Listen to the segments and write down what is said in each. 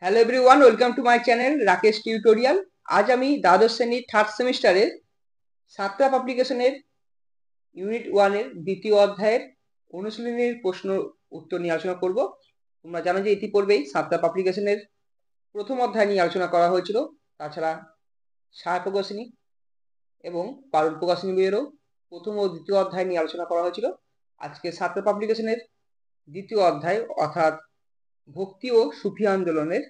Hello everyone, welcome to my channel Rakesh tutorial. আজ আমি দ্বাদশ শ্রেণীর থার্ড সেমিস্টারের সাতটা পাবলিকেশনের ইউনিট ওয়ানের দ্বিতীয় অধ্যায়ের অনুশীলনীর প্রশ্ন উত্তর নিয়ে আলোচনা করব। তোমরা জানো যে ইতিপূর্বেই সাতটা পাবলিকেশনের প্রথম অধ্যায় নিয়ে আলোচনা করা হয়েছিল। তাছাড়া সার প্রকাশনী এবং পারুল প্রকাশনী বইয়েরও প্রথম ও দ্বিতীয় অধ্যায় নিয়ে আলোচনা করা হয়েছিল। আজকে সাতটা পাবলিকেশনের দ্বিতীয় অধ্যায় অর্থাৎ ভক্তি ও সুফি আন্দোলনের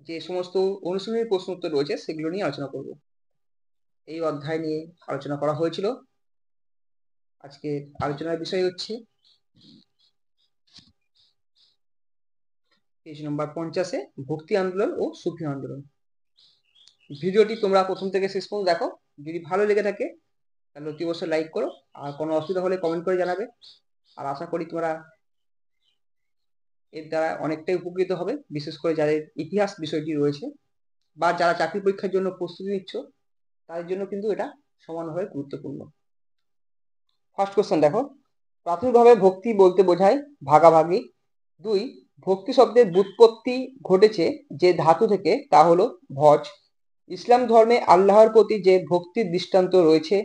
যে সমস্ত অনুশীলনী প্রশ্ন উত্তর রয়েছে সেগুলো নিয়ে আলোচনা করব। এই অধ্যায় নিয়ে আলোচনা করা হয়েছিল। আজকে আলোচনার বিষয় হচ্ছে পেজ নম্বর 50-এ ভক্তি আন্দোলন ও সুফি আন্দোলন। ভিডিওটি তোমরা প্রথম থেকে শেষ পর্যন্ত দেখো। যদি ভালো লেগে থাকে তাহলে অতি অবশ্যই লাইক করো, আর কোনো অসুবিধা হলে কমেন্ট করে জানাবে। আর আশা করি তোমরা এর দ্বারা অনেকটাই উপকৃত হবে, বিশেষ করে যাদের ইতিহাস বিষয়টি রয়েছে বা যারা চাকরি পরীক্ষার জন্য প্রস্তুতি নিচ্ছ তাদের জন্য কিন্তু এটা সমানভাবে গুরুত্বপূর্ণ। ফার্স্ট কোশ্চেন দেখো, প্রাথমিকভাবে ভক্তি বলতে বোঝায় ভাগাভাগি। 2, ভক্তি শব্দের ব্যুৎপত্তি ঘটেছে যে ধাতু থেকে তা হলো ভজ। ইসলাম ধর্মে আল্লাহর প্রতি যে ভক্তির দৃষ্টান্ত রয়েছে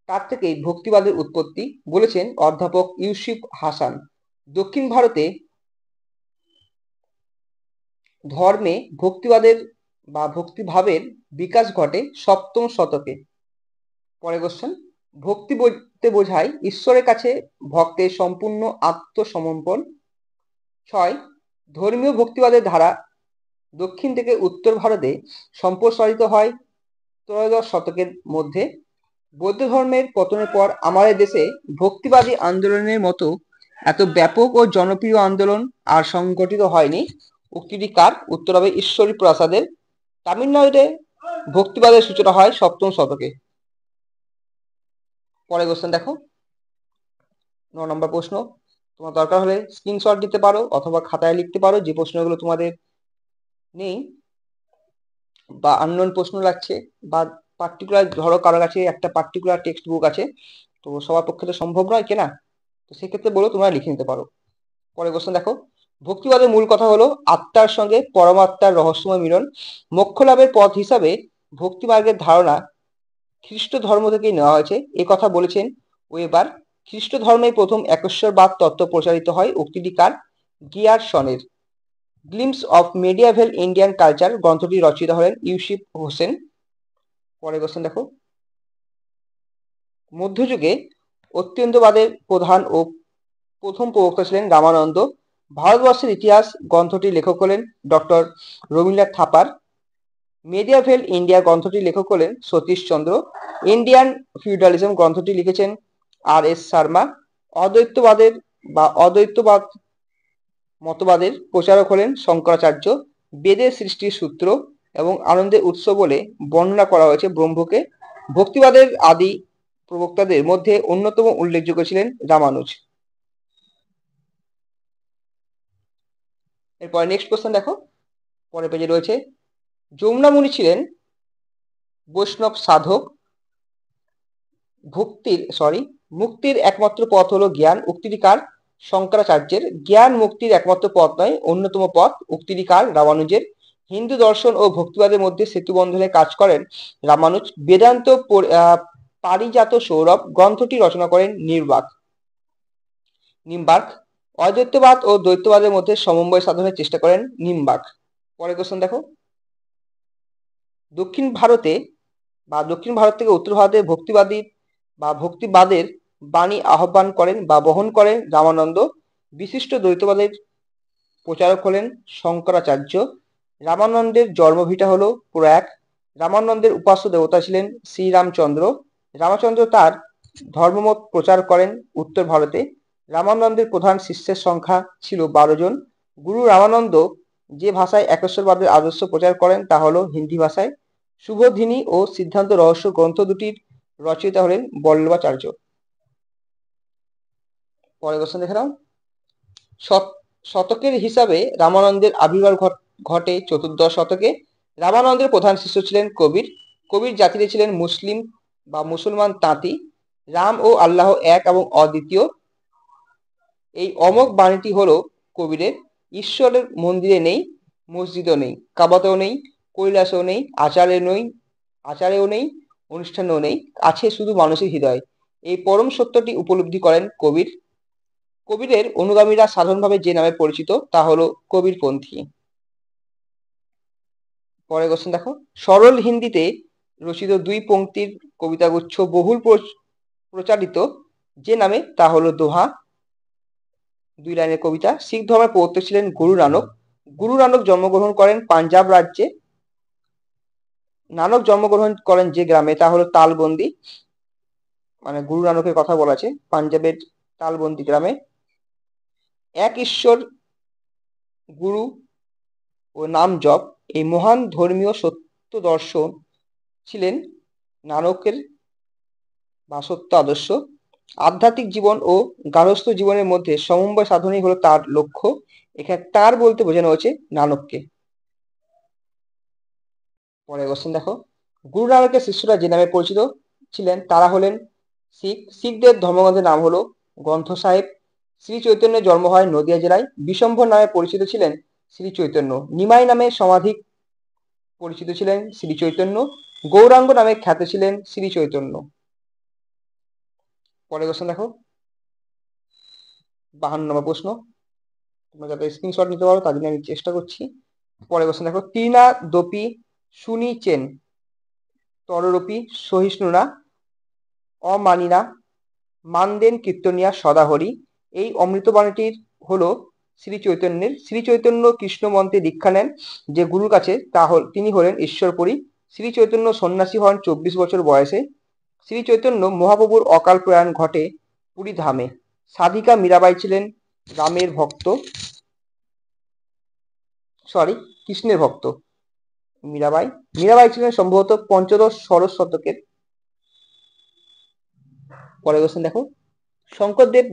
তার থেকেই ভক্তিবাদের উৎপত্তি, বলেছেন অধ্যাপক ইউসুফ হাসান। দক্ষিণ ভারতে ধর্মে ভক্তিবাদের বা ভক্তিভাবের বিকাশ ঘটে সপ্তম শতকে। পরে কোশ্চেন, ভক্তি বলতে বোঝায় ঈশ্বরের কাছে ভক্তের সম্পূর্ণ আত্মসমর্পণ। 6, ধর্মীয় ভক্তিবাদের ধারা দক্ষিণ থেকে উত্তর ভারতে সম্প্রসারিত হয় ত্রয়োদশ শতকের মধ্যে। বৌদ্ধ ধর্মের পতনের পর আমাদের দেশে ভক্তিবাদী আন্দোলনের মতো এত ব্যাপক ও জনপ্রিয় আন্দোলন আর সংগঠিত হয়নি। উক্তিটি কার? উত্তর হবে ঈশ্বরী প্রসাদের। তামিলনাড়ুতে ভক্তিবাদের সূচনা হয় সপ্তম শতকে। পরে কোশ্চেন দেখো, 9 নম্বর প্রশ্ন। তোমার দরকার হলে স্ক্রিনশট দিতে পারো অথবা খাতায় লিখতে পারো যে প্রশ্নগুলো তোমাদের নেই বা আননোন প্রশ্ন লাগছে, বা পার্টিকুলার ধরো কারো কাছে একটা পার্টিকুলার টেক্সট বুক আছে, তো সবার পক্ষে তো সম্ভব নয় কেনা, তো সেক্ষেত্রে বলো তোমরা লিখে নিতে পারো। পরে কোশ্চেন দেখো, ভক্তিবাদের মূল কথা হলো আত্মার সঙ্গে পরমাত্মার রহস্যময় মিলন। মোক্ষ লাভের পথ হিসাবে ভক্তিমার্গের ধারণা খ্রিস্ট ধর্ম থেকেই নেওয়া হয়েছে, এ কথা বলেছেন ওয়েবার। খ্রিস্ট ধর্মে প্রথম একশ্বরবাদ তত্ত্ব প্রচারিত হয়। উক্তিটি কার? গিয়ারসনের। Glimpse of medieval Indian culture গ্রন্থটি রচিত হলেন ইউসুফ হোসেন। পরে কোশ্চেন দেখো, মধ্যযুগে অত্যন্তবাদের প্রধান ও প্রথম প্রবক্তা ছিলেন রামানন্দ। ভারতবর্ষের ইতিহাস গ্রন্থটির লেখক হলেন doctor Rabindranath Thapar. Medieval India গ্রন্থটির লেখক হলেন সতীশচন্দ্র। ইন্ডিয়ান ফিউডালিজম গ্রন্থটি লিখেছেন আর.এস. শর্মা। অদ্বৈতবাদ মতবাদের প্রচারক হলেন শঙ্করাচার্য। বেদের সৃষ্টির সূত্র এবং আনন্দের উৎস বলে বর্ণনা করা হয়েছে ব্রহ্মকে। ভক্তিবাদের আদি প্রবক্তাদের মধ্যে অন্যতম উল্লেখযোগ্য ছিলেন রামানুজ। এরপরে নেক্সট কোশ্চেন দেখো, পরের পেজে রয়েছে, যমুনা মুনি ছিলেন বৈষ্ণব সাধক। মুক্তির একমাত্র পথ হলো জ্ঞান। উক্তিটি কার? শঙ্করাচার্যের। জ্ঞান মুক্তির একমাত্র পথ নয়, অন্যতম পথ। উক্তিটি কার? রামানুজের। হিন্দু দর্শন ও ভক্তিবাদের মধ্যে সেতু বন্ধনে কাজ করেন রামানুজ। বেদান্ত পারিজাত সৌরভ গ্রন্থটি রচনা করেন নিম্বার্ক। অদ্বৈতবাদ ও দ্বৈতবাদের মধ্যে সমন্বয় সাধনের চেষ্টা করেন নিম্বার্ক। পরের কোশ্চেন দেখো, দক্ষিণ ভারত থেকে উত্তর ভারতে ভক্তিবাদের বাণী আহ্বান করেন বা বহন করেন রামানন্দ। বিশিষ্ট দ্বৈতবাদের প্রচারক হলেন শঙ্করাচার্য। রামানন্দের জন্মভিটা হলো প্রয়াগ। রামানন্দের উপাস্য দেবতা ছিলেন শ্রীরামচন্দ্র। রামচন্দ্র তার ধর্মমত প্রচার করেন উত্তর ভারতে। রামানন্দের প্রধান শিষ্যের সংখ্যা ছিল 12 জন। গুরু রামানন্দ যে ভাষায় একেশ্বরবাদের আদর্শ প্রচার করেন তা হলো হিন্দি ভাষায়। শুভধিনী ও সিদ্ধান্ত রহস্য গ্রন্থ দুটির রচয়িতা হলেন বল্লভাচার্য। পরের কোশ্চেন দেখে নাও, শতকের হিসাবে রামানন্দের আবির্ভাব ঘটে চতুর্দশ শতকে। রামানন্দের প্রধান শিষ্য ছিলেন কবির। কবির জাতিতে ছিলেন মুসলিম বা মুসলমান তাঁতি। রাম ও আল্লাহ এক এবং অদ্বিতীয়, এই অমোঘ বাণীটি হলো কবিরের। ঈশ্বরের মন্দিরে নেই, মসজিদও নেই, কাবাতেও নেই, কৈলাসেও নেই, আচারেও নেই, অনুষ্ঠানেও নেই, আছে শুধু মানুষের হৃদয়। এই পরম সত্যটি উপলব্ধি করেন কবির। কবিরের অনুগামীরা সাধারণভাবে যে নামে পরিচিত তা হলো কবিরপন্থী। পরের কোশ্চেন দেখো, সরল হিন্দিতে রচিত 2 পংক্তির কবিতাগুচ্ছ বহুল প্রচারিত যে নামে তা হলো দোহা। 2 লাইনের কবিতা। শিখ ধর্মের প্রবর্তক ছিলেন গুরু নানক। গুরু নানক জন্মগ্রহণ করেন পাঞ্জাব রাজ্যে। নানক জন্মগ্রহণ করেন যে গ্রামে তা হলো তালবন্দি, মানে গুরু নানকের কথা বলা আছে, পাঞ্জাবের তালবন্দি গ্রামে। এক ঈশ্বর, গুরু ও নাম জপ এই মহান ধর্মীয় সত্য দর্শন ছিলেন নানকের বা সত্য আদর্শ। আধ্যাত্মিক জীবন ও গার্হস্থ্য জীবনের মধ্যে সমন্বয় সাধনই হলো তার লক্ষ্য। এখানে তার বলতে বোঝানো হয়েছে নানককে। পরের কোশ্চেন দেখো, গুরু নানকের শিষ্যরা যে নামে পরিচিত ছিলেন তারা হলেন শিখ। শিখদের ধর্মগ্রন্থের নাম হলো গ্রন্থ সাহেব। শ্রী চৈতন্যের জন্ম হয় নদিয়া জেলায়। বিশম্ভর নামে পরিচিত ছিলেন শ্রী চৈতন্য। নিমাই নামে সমাধিক পরিচিত ছিলেন শ্রী চৈতন্য। গৌরাঙ্গ নামে খ্যাত ছিলেন শ্রী চৈতন্য। পরের কোশ্চেন দেখো, 52 নম্বর প্রশ্ন। তোমরা যাতে স্ক্রিনশট নিতে পারো তার জন্য আমি চেষ্টা করছি। পরের কোশ্চেন দেখো, তৃণা দপি শুনিচেন তররপি সহিষ্ণুনা অমানিনা মানদেন কীর্তনিয়া সদাহরি। এই অমৃতবাণীটির হলো শ্রী চৈতন্যের। শ্রী চৈতন্য কৃষ্ণ মন্ত্রে দীক্ষা নেন যে গুরুর কাছে তিনি হলেন ঈশ্বরপুরী। শ্রী চৈতন্য সন্ন্যাসী হন 24 বছর বয়সে। শ্রী চৈতন্য মহাপ্রভুর অকাল প্রয়াণ ঘটে পুরী ধামে। সাধিকা মীরাবাই ছিলেন রামের ভক্ত, কৃষ্ণের ভক্ত। মীরাবাই ছিলেন সম্ভবত পঞ্চদশ ষোড়শ শতকের। পরের কোশ্চেন দেখো, শঙ্করদেব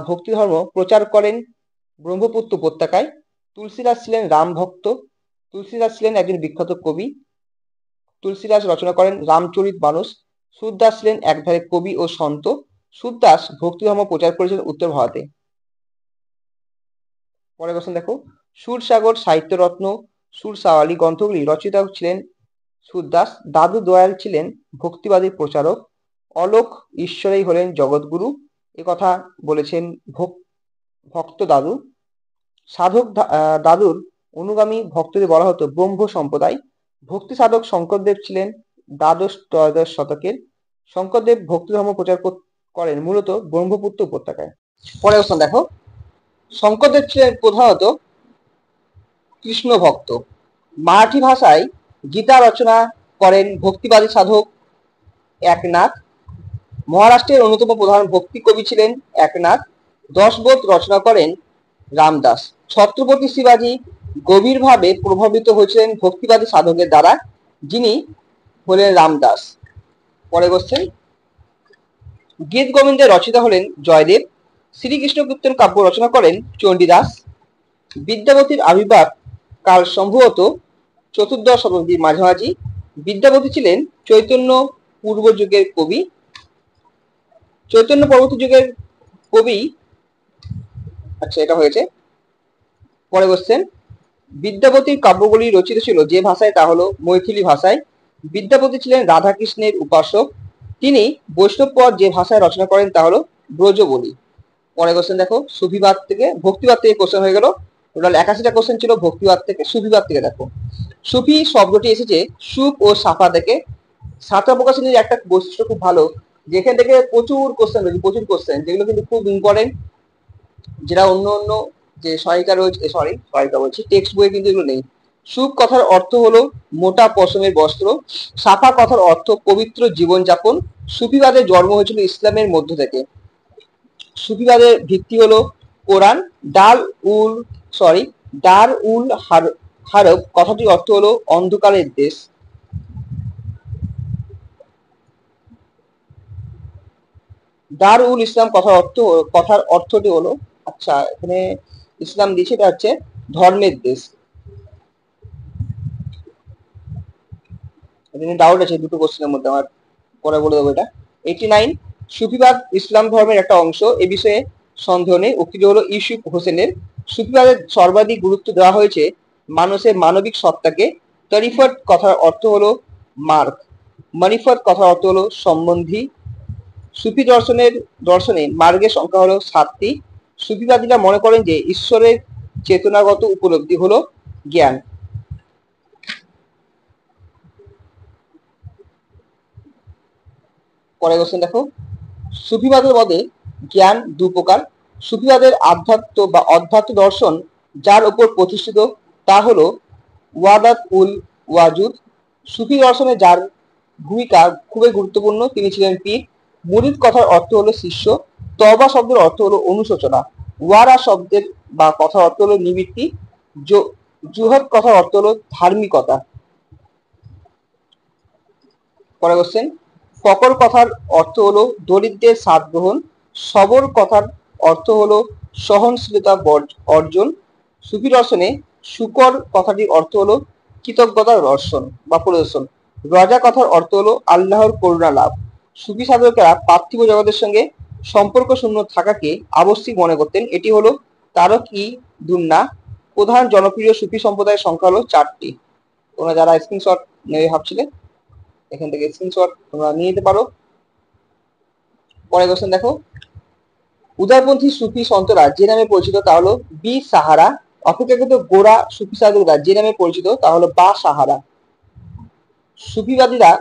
ভক্তি ধর্ম প্রচার করেন ব্রহ্মপুত্র উপত্যকায়। তুলসীদাস ছিলেন রাম ভক্ত। তুলসীদাস ছিলেন একজন বিখ্যাত কবি। তুলসীদাস রচনা করেন রামচরিত মানস। সুরদাস ছিলেন একধারে কবি ও সন্ত। সুরদাস ভক্তি ধর্ম প্রচার করেছেন উত্তর ভারতে। পরের কোশ্চেন দেখো, সুরসাগর, সাহিত্যরত্ন, সুরসাওয়ালি গ্রন্থগুলি রচিত ছিলেন সুরদাস। দাদু দয়াল ছিলেন ভক্তিবাদী প্রচারক। অলোক ঈশ্বরেই হলেন জগৎগুরু, এ কথা বলেছেন ভক্ত দাদু। সাধক দাদুর অনুগামী ভক্তদের বলা হতো ব্রহ্ম সম্প্রদায়। ভক্তি সাধক শঙ্করদেব ছিলেন দ্বাদশ ত্রয়োদশ শতকের। শঙ্করদেব ভক্তি ধর্ম প্রচার করেন মূলত ব্রহ্মপুত্র উপত্যকায়। পরের প্রশ্ন দেখো, শঙ্করদেব ছিলেন প্রধানত কৃষ্ণ ভক্ত। মারাঠি ভাষায় গীতা রচনা করেন ভক্তিবাদী সাধক একনাথ। মহারাষ্ট্রের অন্যতম প্রধান ভক্তি কবি ছিলেন একনাথ। দশবোধ রচনা করেন রামদাস। ছত্রপতি শিবাজী গভীরভাবে প্রভাবিত হয়েছিলেন ভক্তিবাদী সাধকের দ্বারা, যিনি হলেন রামদাস। পরে বলছেন, গীত গোবিন্দের রচিতা হলেন জয়দেব। শ্রীকৃষ্ণ কীর্তন কাব্য রচনা করেন চণ্ডীদাস। বিদ্যাপতির আবির্ভাব কাল সম্ভবত চতুর্দশ শতাব্দীর মাঝামাঝি। বিদ্যাপতি ছিলেন চৈতন্য পূর্ব যুগের কবি। চৈতন্য পরবর্তী যুগের কবি, আচ্ছা এটা হয়েছে। পরে বলছেন, বিদ্যাপতির কাব্যগুলি রচিত ছিল যে ভাষায় তা হলো মৈথিলি ভাষায়। বিদ্যাপতি ছিলেন রাধাকৃষ্ণের উপাসক। তিনি বৈষ্ণবপদ যে ভাষায় রচনা করেন তা হলো ব্রজবলি। পরে কোশ্চেন দেখো, সুফিবাদ থেকে ভক্তিবাদ থেকে কোশ্চেন হয়ে গেল। টোটাল 81টা কোশ্চেন ছিল ভক্তিবাদ থেকে। সুফিবাদ থেকে দেখো, সুফি শব্দটি এসেছে সুফ ও সাফা থেকে। সাঁতরা প্রকাশনীর একটা বৈশিষ্ট্য খুব ভালো, যেখান থেকে প্রচুর কোশ্চেন রয়েছে, প্রচুর কোশ্চেন যেগুলো কিন্তু খুব ইম্পর্টেন্ট, যেটা অন্য অন্য যে সহায়িকা রয়েছে, সহায়িকা বলছি, টেক্সট বইয়ে কিন্তু এগুলো নেই। সুখ কথার অর্থ হলো মোটা পশমের বস্ত্র। সাফা কথার অর্থ পবিত্র জীবনযাপন। সুফিবাদের জন্ম হয়েছিল ইসলামের মধ্য থেকে। সুফিবাদের ভিত্তি হলো কোরআন। দার উল হারব কথাটির অর্থ হলো অন্ধকারের দেশ। দার উল ইসলাম কথার অর্থটি হলো, আচ্ছা এখানে ইসলাম দিয়েছে, এটা হচ্ছে ধর্মের দেশ। ডাউট আছে দুটো কোশ্চেনের মধ্যে, আমার পরে বলে দেবো এটা। 89, সুফিবাদ ইসলাম ধর্মের একটা অংশ, এ বিষয়ে সন্দেহ নেই। উক্তিটি হলো ইউসুফ হোসেনের। সুফিবাদের সর্বাধিক গুরুত্ব দেওয়া হয়েছে মানুষের মানবিক সত্তাকে। তরিফত কথার অর্থ হলো মার্গ, মারিফত কথার অর্থ হলো সম্বন্ধী। সুফি দর্শনে মার্গের সংখ্যা হলো 7টি। সুফিবাদীরা মনে করেন যে ঈশ্বরের চেতনাগত উপলব্ধি হলো জ্ঞান। পরের কোশ্চেন দেখো, সুফিবাদের মতে জ্ঞান দু প্রকার। সুফিবাদের আধ্যাত্ম বা অধ্যাত্ম দর্শন যার উপর প্রতিষ্ঠিত তা হলো ওয়াদাত উল ওয়াজুদ। সুফি দর্শনে যার ভূমিকা খুবই গুরুত্বপূর্ণ, তিনি ছিলেন পীর। মুরিদ কথার অর্থ হলো শিষ্য। তওবা শব্দের অর্থ হলো অনুশোচনা। ওয়ারা শব্দের বা কথার অর্থ হলো নিবৃত্তি। জুহদ কথার অর্থ হলো ধার্মিকতা। পরের কোশ্চেন, ফকর কথার অর্থ হলো দরিদ্রের স্বাদ গ্রহণ। সবর কথার অর্থ হলো সহনশীলতা অর্জন। সুফি দর্শনে শুকর কথাটির অর্থ হলো কৃতজ্ঞতার দর্শন বা প্রদর্শন। রাজা কথার অর্থ হলো আল্লাহর করুণা লাভ। সুফি সাধকেরা পার্থিব জগতের সঙ্গে সম্পর্ক শূন্য থাকাকে আবশ্যিক মনে করতেন। এটি হলো তারক-ই দুন্না। প্রধান জনপ্রিয় সুফি সম্প্রদায়ের সংখ্যা হলো 4টি। তোমরা যারা স্ক্রিনশট নেবে ভাবছিলে, এখান থেকে স্ক্রিনশট তোমরা নিয়ে নিতে পারো। পরের কোশ্চেন দেখো, উদারপন্থী সুফি সন্তরা যে নামে পরিচিত তা হলো বি সাহারা। অপেক্ষাকৃত গোড়া সুফি সাধকরা যে নামে পরিচিত তা হলো বা সাহারা। সুফিবাদীরা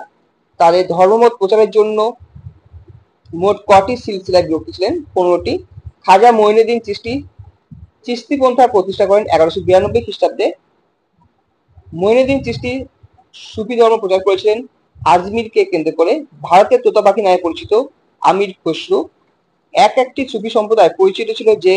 তাদের ধর্মমত প্রচারের জন্য মোট কটি সিলসিলায় বিভক্ত ছিলেন? 15টি। খাজা মঈনুদ্দিন চিশতি পন্থা প্রতিষ্ঠা করেন 1192 খ্রিস্টাব্দে। মঈনুদ্দিন চিশতি সুফি ধর্ম প্রচার করেছিলেন আজমিরকে কেন্দ্র করে। ভারতের তোতা পাখি নামে পরিচিত আমির খসরু। একটি সুফি সম্প্রদায় পরিচিত ছিল যে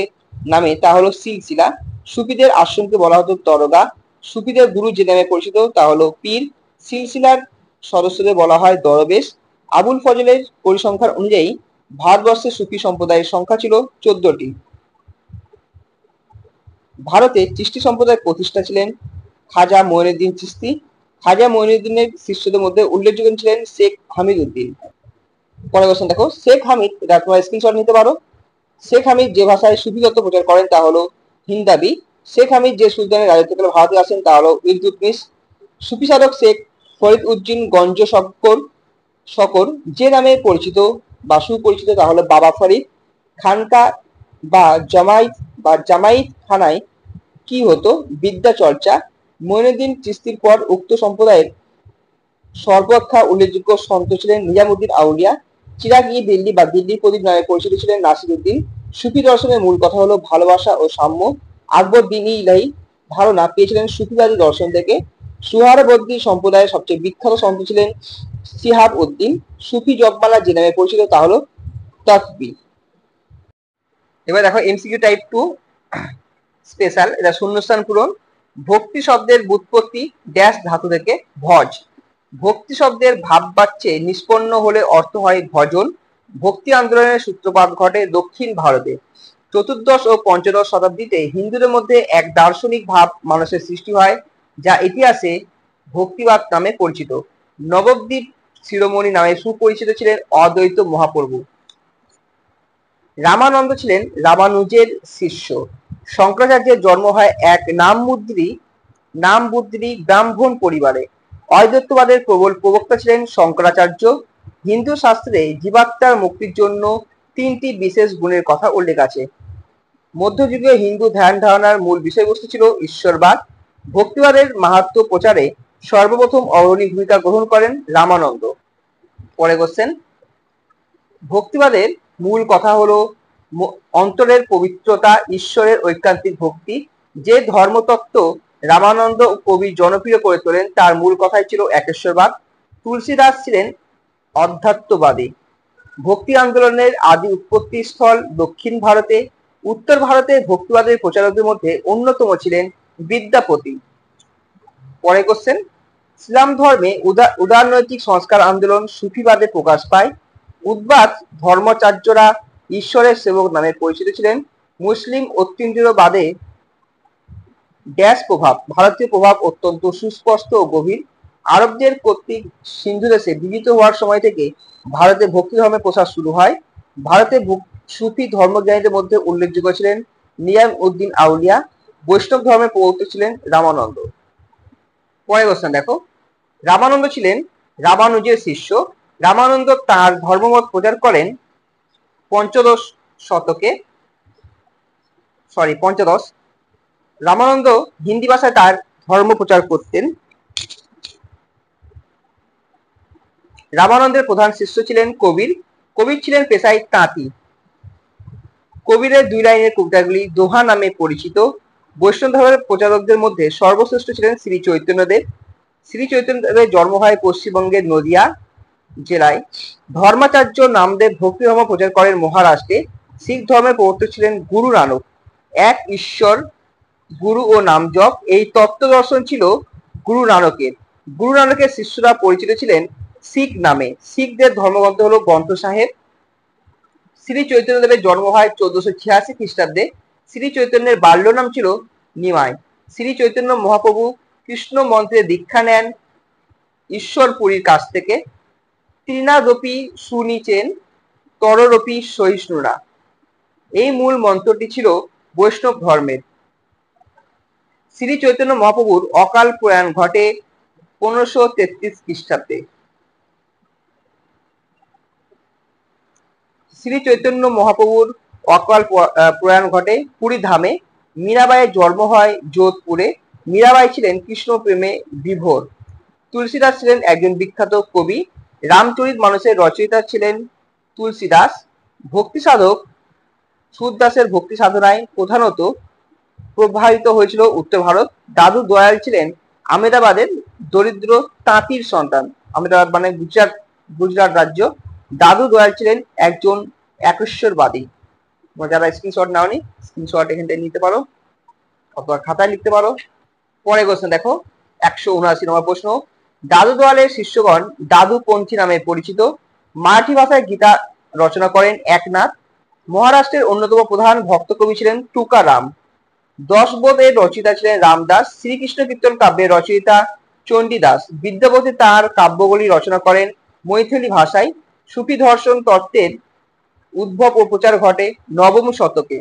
নামে তা হলো সিলসিলা। সুফিদের আশ্রমকে বলা হতো দরগা। সুফিদের গুরু যে নামে পরিচিত তা হলো পীর। সিলসিলার সদস্যদের বলা হয় দরবেশ। আবুল ফজলের পরিসংখ্যান অনুযায়ী ভারতবর্ষের সুফি সম্প্রদায়ের সংখ্যা ছিল 14টি। ভারতে চিশতি সম্প্রদায়ের প্রতিষ্ঠা ছিলেন খাজা মঈনুদ্দিন চিশতি। খাজা মঈনুদ্দিনের শিষ্যদের মধ্যে উল্লেখযোগ্য ছিলেন শেখ হামিদ উদ্দিন। পরের কোশ্চেন দেখো, শেখ হামিদ, এটা তোমরা স্ক্রিনশট নিতে পারো। শেখ হামিদ যে ভাষায় সুফি তত্ত্ব প্রচার করেন তা হলো হিন্দাবি। শেখ হামিদ যে সুলতানের রাজত্বকালে ভারতে আসেন তা হলো ইলতুৎমিশ। সুফি সাধক শেখ ফরিদ উদ্দিন গঞ্জ শকর যে নামে পরিচিত বা সুপরিচিত তা হলো বাবা ফরিদ। খানকা বা জামাইত খানায় কি হতো? বিদ্যা চর্চা। মঈনুদ্দিন চিশতির পর উক্ত সম্প্রদায়ের সর্বাপেক্ষা উল্লেখযোগ্য সন্ত ছিলেন নিজামুদ্দিন আউলিয়া। চিরাগ-ই দিল্লি বা দিল্লির প্রদীপ নামে পরিচিত ছিলেন নাসিরুদ্দিন। সুফি দর্শনের মূল কথা হলো ভালোবাসা ও সাম্য। আকবর দীন-ই ইলাহি ধারণা পেয়েছিলেন সুফিবাদী দর্শন থেকে। সুহারবর্দী সম্প্রদায়ের সবচেয়ে বিখ্যাত সন্ত ছিলেন শিহাব উদ্দিন। সুফি জপমালা যে নামে পরিচিত তা হলো তসবিহ। এবার দেখো এমসিকিউ টাইপ 2 স্পেশাল, এটা শূন্যস্থান পূরণ। ভক্তি শব্দের ব্যুৎপত্তি ড্যাশ ধাতু থেকে? ভজ। ভক্তি শব্দের ভাববাচ্যে নিষ্পন্ন হলে অর্থ হয় ভজন। ভক্তি আন্দোলনের সূত্রপাত ঘটে দক্ষিণ ভারতে। চতুর্দশ ও পঞ্চদশ শতাব্দীতে হিন্দুদের মধ্যে এক দার্শনিক ভাব মানুষের সৃষ্টি হয় যা ইতিহাসে ভক্তিবাদ নামে পরিচিত। নবদ্বীপ শিরোমণি নামে সুপরিচিত ছিলেন অদ্বৈত মহাপ্রভু। রামানন্দ ছিলেন রামানুজের শিষ্য। শঙ্করাচার্যের জন্ম হয় এক নামবুদ্রি ব্রাহ্মণ পরিবারে। অদ্বৈতবাদের প্রবল প্রবক্তা ছিলেন শঙ্করাচার্য। হিন্দু শাস্ত্রে জীবাত্মার মুক্তির জন্য 3টি বিশেষ গুণের কথা উল্লেখ আছে। মধ্যযুগীয় হিন্দু ধ্যান ধারণার মূল বিষয়বস্তু ছিল ঈশ্বরবাদ। ভক্তিবাদের মাহাত্ম্য প্রচারে সর্বপ্রথম অগ্রণী ভূমিকা গ্রহণ করেন রামানন্দ। পরের কোশ্চেন, ভক্তিবাদের মূল কথা হলো অন্তরের পবিত্রতা, ঈশ্বরের ঐকান্তিক ভক্তি। যে ধর্মতত্ত্ব রামানন্দ কবি জনপ্রিয় করে তোলেন তার মূল কথাই ছিল একেশ্বরবাদ। তুলসীদাস ছিলেন অধ্যাত্মবাদী। ভক্তি আন্দোলনের আদি উৎপত্তি স্থল দক্ষিণ ভারতে। উত্তর ভারতে ভক্তিবাদের প্রচারকদের মধ্যে অন্যতম ছিলেন বিদ্যাপতি। পরের কোশ্চেন, ইসলাম ধর্মে উদারনৈতিক সংস্কার আন্দোলন সুফিবাদে প্রকাশ পায়। উদ্বাদ ধর্মাচার্যরা ঈশ্বরের সেবক নামে পরিচিত ছিলেন। মুসলিম অতীন্দ্রিয়বাদে ড্যাশ প্রভাব? ভারতীয় প্রভাব অত্যন্ত সুস্পষ্ট ও গভীর। আরবদের কর্তৃক সিন্ধু দেশে বিজিত হওয়ার সময় থেকে ভারতে ভক্তি ধর্মের প্রসার শুরু হয়। ভারতে সুফি ধর্মজ্ঞানীদের মধ্যে উল্লেখযোগ্য ছিলেন নিজাম উদ্দিন আউলিয়া। বৈষ্ণব ধর্মের প্রবর্তক ছিলেন রামানন্দ। পরের কোশ্চেন দেখো, রামানন্দ ছিলেন রামানুজের শিষ্য। রামানন্দ তার ধর্মমত প্রচার করেন পঞ্চদশ। রামানন্দ হিন্দি ভাষায় তার ধর্ম প্রচার করতেন। রামানন্দের প্রধান শিষ্য ছিলেন কবির। কবির ছিলেন পেশায় তাঁতি। কবিরের 2 লাইনের কবিতাগুলি দোহা নামে পরিচিত। বৈষ্ণব ধর্মের প্রচারকদের মধ্যে সর্বশ্রেষ্ঠ ছিলেন শ্রী চৈতন্যদেব। শ্রী চৈতন্যদেবের জন্ম হয় পশ্চিমবঙ্গের নদিয়া জেলায়। ধর্মাচার্য নামদেব ভক্তি ধর্ম প্রচার করেন মহারাষ্ট্রে। শিখ ধর্মের প্রবর্তক ছিলেন গুরু নানক। এক ঈশ্বর, গুরু ও নাম জপ, এই তত্ত্ব দর্শন ছিল গুরু নানকের। গুরু নানকের শিষ্যরা পরিচিত ছিলেন শিখ নামে। শিখদের ধর্মগ্রন্থ হলো গ্রন্থ সাহেব। শ্রী চৈতন্যদেবের জন্ম হয় 1486 খ্রিস্টাব্দে। শ্রী চৈতন্যের বাল্য নাম ছিল নিমাই। শ্রী চৈতন্য মহাপ্রভু কৃষ্ণ মন্ত্রে দীক্ষা নেন ঈশ্বরপুরীর কাছ থেকে। তৃণাদপি সুনিচেন তররপি সহিষ্ণুরা, এই মূল মন্ত্রটি ছিল বৈষ্ণব ধর্মের। শ্রী চৈতন্য মহাপ্রভুর অকাল প্রয়াণ ঘটে 1533 খ্রিস্টাব্দে। শ্রী চৈতন্য মহাপ্রভুর অকাল প্রয়াণ ঘটে পুরী ধামে। মীরাবাইয়ের জন্ম হয় যোধপুরে। মীরাবাই ছিলেন কৃষ্ণ প্রেমে বিভোর। তুলসীদাস ছিলেন একজন বিখ্যাত কবি। রামচরিত মানসের রচয়িতা ছিলেন তুলসীদাস। ভক্তি সাধক সুরদাসের ভক্তি সাধনায় প্রধানত প্রবাহিত হয়েছিল উত্তর ভারত। দাদু দয়াল ছিলেন আহমেদাবাদের দরিদ্র তাঁতির সন্তান। আহমেদাবাদ মানে গুজরাট রাজ্য। দাদু দয়াল ছিলেন একজন একেশ্বরবাদী। যারা স্ক্রিনশট নাওনি, স্ক্রিনশট এখান থেকে নিতে পারো অথবা খাতায় লিখতে পারো। পরে কোশ্চেন দেখো, 179 নম্বর প্রশ্ন। দাদু দয়ালের শিষ্যগণ দাদুপন্থী নামে পরিচিত। মারাঠি ভাষায় গীতা রচনা করেন একনাথ। মহারাষ্ট্রের অন্যতম প্রধান ভক্ত কবি ছিলেন টুকারাম। 10 বোধ এর রচয়িতা ছিলেন রামদাস। শ্রীকৃষ্ণ কীর্তন কাব্যের রচয়িতা চণ্ডীদাস। বিদ্যাপতি তার কাব্যগুলি রচনা করেন মৈথিলী ভাষায়। সুফি দর্শন তত্ত্বের উদ্ভব ও প্রচার ঘটে নবম শতকে।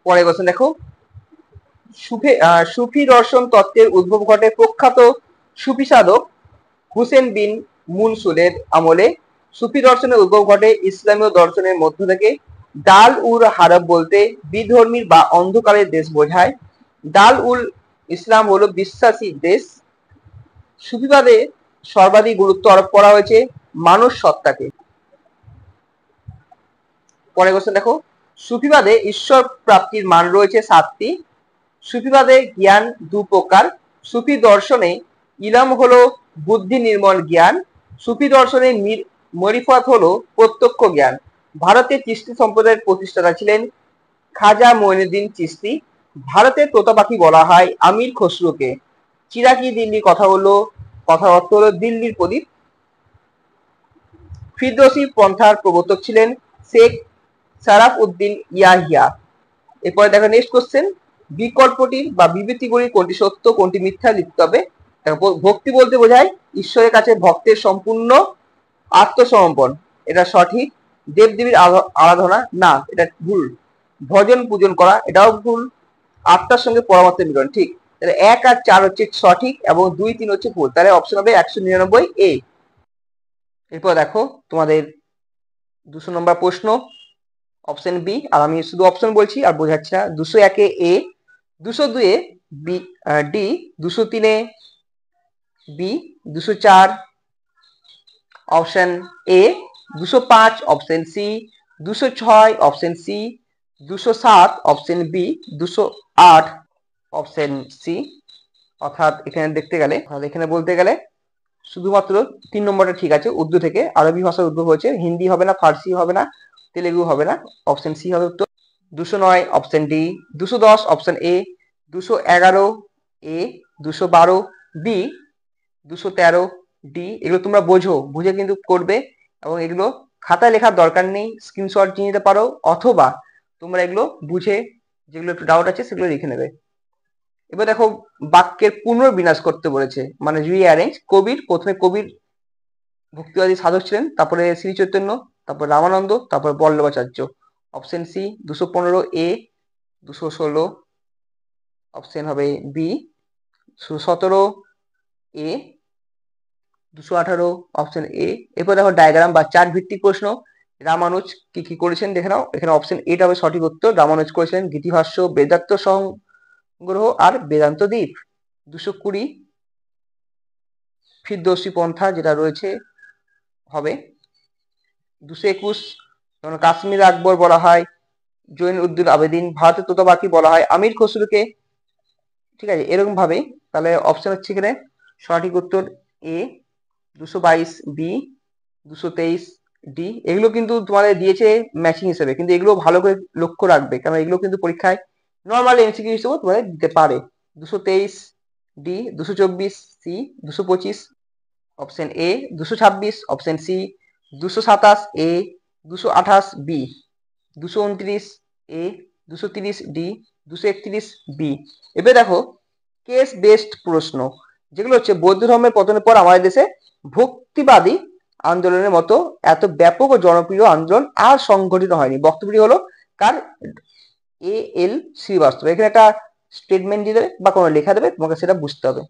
পরে কোশ্চেন দেখো, সুফি দর্শন তত্ত্বের উদ্ভব ঘটে প্রখ্যাত সুফি সাধক হুসেন বিন মুনসুরের আমলে। সুফি দর্শনের উদ্ভব ঘটে ইসলামীয় দর্শনের মধ্য থেকে। দাল উল হারব বলতে বিধর্মীর বা অন্ধকারের দেশ বোঝায়। দাল উল ইসলাম হলো বিশ্বাসী দেশ। সুফিবাদে সর্বাধিক গুরুত্ব আরোপ করা হয়েছে মানুষ সত্তাকে। পরে কোশ্চেন দেখো, সুফিবাদে ঈশ্বর প্রাপ্তির মান রয়েছে 7টি। সুফিবাদে জ্ঞান 2 প্রকার। সুফি দর্শনে ইলম হলো বুদ্ধি নির্মল জ্ঞান। সুফি দর্শনে মরিফত হলো প্রত্যক্ষ জ্ঞান। ভারতের চিশতি সম্প্রদায়ের প্রতিষ্ঠাতা ছিলেন খাজা মঈনুদ্দিন চিশতি। ভারতের তোতা পাখি বলা হয় আমির খসরুকে। চিরাকি দিল্লির কথার অর্থ হলো দিল্লির প্রদীপ। ফিরদৌসি পন্থার প্রবর্তক ছিলেন শেখ সারাফ উদ্দিন ইয়াহিয়া। এরপরে দেখো নেক্সট কোশ্চেন, বিকল্পটির বা বিবৃতিগুলির কোনটি সত্য কোনটি মিথ্যা লিখতে হবে। ভক্তি বলতে বোঝায় ঈশ্বরের কাছে ভক্তের সম্পূর্ণ আত্মসমর্পণ, এটা সঠিক। দেবদেবীর আরাধনা, না এটা ভুল। ভজন পূজন করা, এটাও ভুল। আত্মার সঙ্গে পরমাত্মার মিলন, ঠিক। তাহলে 1 আর 4 হচ্ছে সঠিক এবং 2, 3 হচ্ছে ভুল। তাহলে অপশন হবে 199 এ। এরপর দেখো তোমাদের 200 নম্বর প্রশ্ন, অপশন বি। আর আমি শুধু অপশন বলছি আর বোঝাচ্ছি না। 201 A, 202 A B, D, 203 A B, 204 option A, 205 option C, 206 option C, 207 option B, 208 option C. অর্থাৎ এখানে এখানে বলতে গেলে শুধুমাত্র 3 নম্বরটা ঠিক আছে। উর্দু থেকে আরবি ভাষার উদ্ভব হয়েছে। হিন্দি হবে না, ফার্সি হবে না, তেলেগু হবে না। অপশন সি হবে উত্তর। 209 option D, 210 option A, 211 A, 212 B, 213 D. এগুলো তোমরা বুঝে কিন্তু করবে এবং এগুলো খাতায় লেখার দরকার নেই, স্ক্রিনশট নিয়ে নিতে পারো অথবা তোমরা এগুলো বুঝে যেগুলো একটু ডাউট আছে সেগুলো লিখে নেবে। এবার দেখো বাক্যের পুনর্বিন্যাস করতে বলেছে, মানে রিঅ্যারেঞ্জ। প্রথমে কবির ভক্তিবাদী সাধক ছিলেন, তারপরে শ্রী চৈতন্য, তারপর রামানন্দ, তারপর বল্লভাচার্য। অপশন সি 215 এ, 216 অপশন হবে বি, 217 এ, 218 অপশন এ। এরপর দেখো ডায়াগ্রাম বা চার্ট ভিত্তিক প্রশ্ন। রামানুজ কি কি করেছেন দেখে নাও। এখানে অপশন এটা হবে সঠিক উত্তর। রামানুজ করেছিলেন গীতিভাষ্য, বেদান্ত সংগ্রহ আর বেদান্ত দ্বীপ। 220 ফিরদৌসী পন্থা যেটা রয়েছে হবে। 221 কাশ্মীর আকবর বলা হয়, জৈন উদ্দিন আবেদিন, ভারতের তোতাবাকি বলা হয় আমির খসরুকে। ঠিক আছে, এরকম ভাবে তাহলে অপশন হচ্ছে এখানে সঠিক উত্তর এ, 222 বি, 223 ডি। এগুলো কিন্তু তোমাদের দিয়েছে ম্যাচিং হিসেবে, কিন্তু এগুলো ভালো করে লক্ষ্য রাখবে, কারণ এগুলো কিন্তু পরীক্ষায় নর্মাল এমসিকিউ হিসেবে তোমাদের দিতে পারে। 223 D, 224 C, 225 option A, 226 option C, 227 A, 228 B, 229 A, 230 D, 231 B. এবার দেখো কেস বেসড প্রশ্ন, যেগুলো হচ্ছে বৌদ্ধ ধর্মের পতনের পর আমাদের দেশে ভক্তিবাদী আন্দোলনের মতো এত ব্যাপক ও জনপ্রিয় আন্দোলন আর সংগঠিত হয়নি। বক্তব্যটি হলো কার? এ এল শ্রীবাস্তব। এখানে একটা স্টেটমেন্ট দিয়ে দেবে বা কোনো লেখা দেবে, তোমাকে সেটা বুঝতে হবে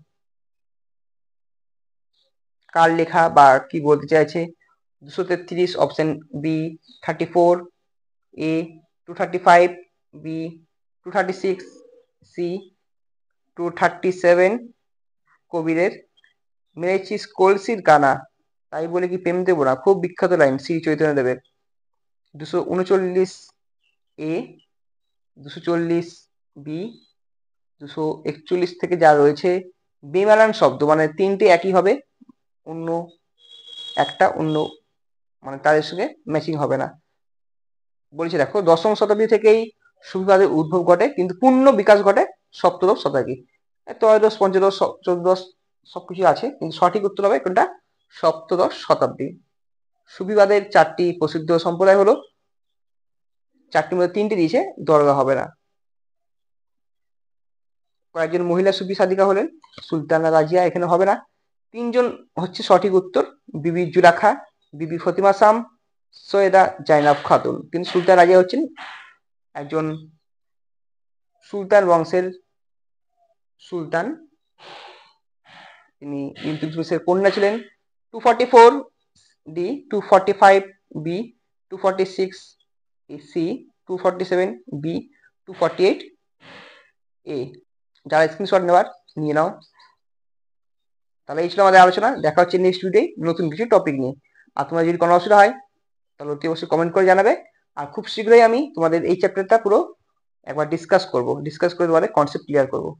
কার লেখা বা কি বলতে চাইছে। 233 অপশন বি, 34 এ, 235 বি, 236 সি, 237 কবিরের মেরেছিস কলসির কানা, তাই বলে কি প্রেম দেবো না, খুব বিখ্যাত লাইন শ্রী চৈতন্য দেবের। 239 এ, 240 বি, 241 থেকে যা রয়েছে বেমানান শব্দ, মানে তিনটে একই হবে, অন্য একটা অন্য মানে তাদের সঙ্গে ম্যাচিং হবে না। বলছি দেখো 10ম শতাব্দী থেকেই সুফিবাদের উদ্ভব ঘটে, কিন্তু পূর্ণ বিকাশ ঘটে সপ্তদশ শতাব্দী। ত্রয়োদশ, পঞ্চদশ, চতুর্দশ সবকিছু আছে, কিন্তু সঠিক উত্তর হবে কোনটা? সপ্তদশ শতাব্দী। সুফিবাদের 4টি প্রসিদ্ধ সম্প্রদায় হলো, 4টির মধ্যে 3টে দিয়েছে, দরগা হবে না। কয়েকজন মহিলা সুফি সাধিকা হলেন, সুলতানা রাজিয়া এখানে হবে না। 3জন হচ্ছে সঠিক উত্তর, বিবি জুলাখা, বিবি ফতিমা সাম, সৈয়দা জাইনাব খাতুন। কিন্তু সুলতান রাজিয়া হচ্ছেন একজন সুলতান বংশের সুলতান, তিনি ইলতুৎমিশের কন্যা ছিলেন। 244 ডি, 245 বি, 246 সি, 247 বি, 248 এ। যারা স্ক্রিনশট নেওয়ার নিয়ে নাও। তাহলে এই ছিল আমাদের আলোচনা। দেখা হচ্ছে নেক্সট ভিডিওতে নতুন কিছু টপিক নিয়ে। আর তোমার যদি কোনো অসুবিধা হয় তাহলে অতি অবশ্যই কমেন্ট করে জানাবে। আর খুব শীঘ্রই আমি তোমাদের এই চ্যাপ্টারটা পুরো একবার ডিসকাস করে তোমাদের কনসেপ্ট ক্লিয়ার করবো।